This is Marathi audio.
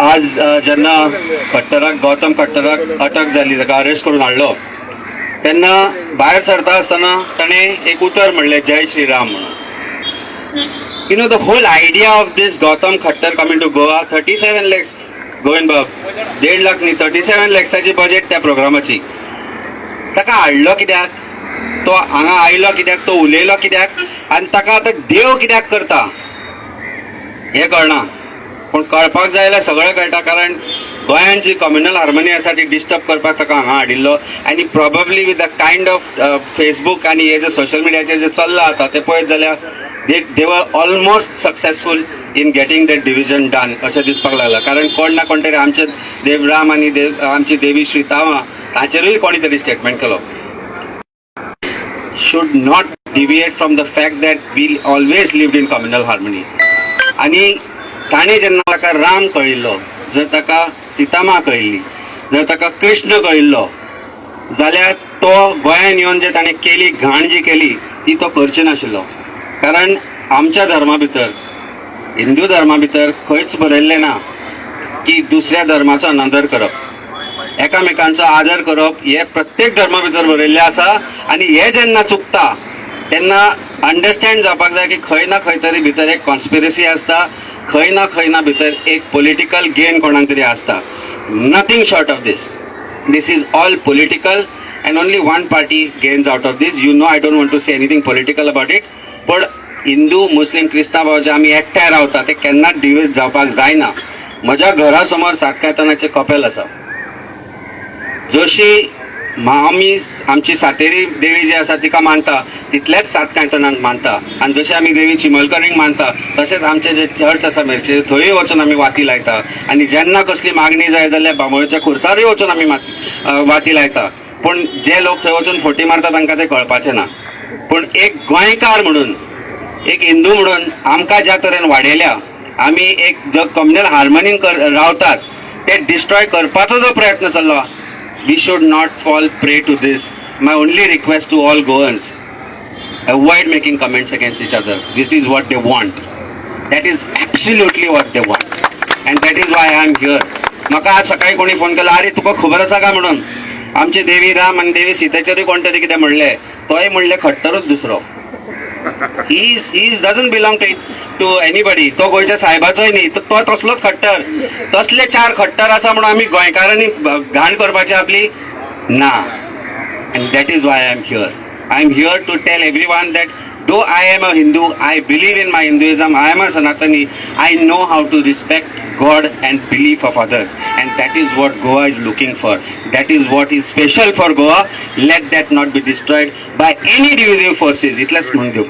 आज जेन्ना खट्टराक गौतम खट्टराक अटक जाली, ताका अरेस्ट करून हाडलो, तेन्ना भायर सरता आसतना ताणें एक उतर म्हणलें, जय श्रीराम म्हणून. You know, the whole idea of this Gautam Khattar coming to Goa, 37 lakhs, Govind Bab, 1.5 lakh न्ही, 37 lakhsची बजेट त्या प्रोग्रामाची. ताका हाडलो कित्याक, तो हांगा आयलो कित्याक, तो उलयलो कित्याक, आनी ताका आतां देव कित्याक करता हें कळना. पूण कळपाक जाय जाल्यार सगळें कळटा, कारण गोंयांत जी कम्युनल हार्मनी आसा ती डिस्टर्ब करपाक ताका हांगा हाडिल्लो. आनी probably with the kind of Facebook आनी हे जे सोशल मिडियाचेर जे चल्लां आतां तें पळयत जाल्यार they were almost successful in getting that division done अशें दिसपाक लागला. कारण कोण ना कोण तरी आमचे देवराम आनी आमची देवी श्रीतामा ताचेरूय कोणी तरी स्टेटमेंट केलो. should not deviate from the fact that we always lived in communal harmony. आनी ताणें जेन्ना ताका राम कळिल्लो, जर ताका सीतामा कळिल्ली, जर ताका कृष्ण कळिल्लो जाल्यार तो गोंयांत येवन जे ताणें केली घाण जी केली ती तो करची नाशिल्लो. कारण आमच्या धर्मा भितर, हिंदू धर्मा भितर खंयच बरयल्लें ना की दुसऱ्या धर्माचो अनादर करप, एकामेकांचो आदर करप हे प्रत्येक धर्मा भितर बरयल्लें आसा. आनी हे जेन्ना चुकता तेन्ना अंडरस्टँड जावपाक जाय की खंय ना खंय तरी भितर एक कॉन्स्पिरसी आसता, खंय ना भितर एक पॉलिटिकल गेन कोणाक तरी आसता. Nothing short of this. This is all political and only one party gains out of this. You know, I don't want to say anything political about it. पण हिंदू मुस्लिम क्रिस्तांव जे आमी एकठांय रावता ते केन्नाच डिवीड जावपाक जायना. म्हज्या घरा समोर सातकायतनाचे कपेल आसा. जशी आमी आमची सातेरी देवी जी आसा तिका मानता तितलेच सातकायतनाक मानता. आनी जशें आमी देवी चिमलकरींक मानता तशेंच आमचे जे चर्च आसा मेरशे थंय वचून आमी वाती लायता. आनी जेन्ना कसली मागणी जाय जाल्यार बांबोळेच्या खुर्सारूय वचून आमी वाती लायता. पूण जे लोक थंय वचून फोटी मारता तांकां तें कळपाचें ना. पूण एक गोंयकार म्हणून, एक हिंदू म्हणून आमकां ज्या तरेन वाडयल्या, आमी एक जो कम्युनल हार्मनीन रावतात ते डिस्ट्रॉय करपाचो जो प्रयत्न चल्लो, we should not fall prey to this. My only request to all Goans, avoid making comments against each other. This is what they want. That is absolutely what they want and that is why I am here. म्हाका आज सकाळी कोणी फोन केलो, अरे तुका खबर आसा का म्हणून, आमचे देवी राम आनी देवी सीतेचेरूय कोण तरी कितें म्हणलें, तोय म्हणलें खट्टरूच दुसरो. He doesn't belong to anybody. तो गोंयच्या साहेबाचोय न्ही, तो तसलोच खट्टर. तसले 4 खट्टर आसा म्हणून आमी गोंयकारांनी घाण करपाची आपली ना. And that is why I am here. I am here to tell everyone that though I am a Hindu, I believe in my Hinduism, I am a Sanatani, I know how to respect God and belief of others, and that is what Goa is looking for. That is what is special for Goa. Let that not be destroyed by any divisive forces. Itlas म्हणून देऊ.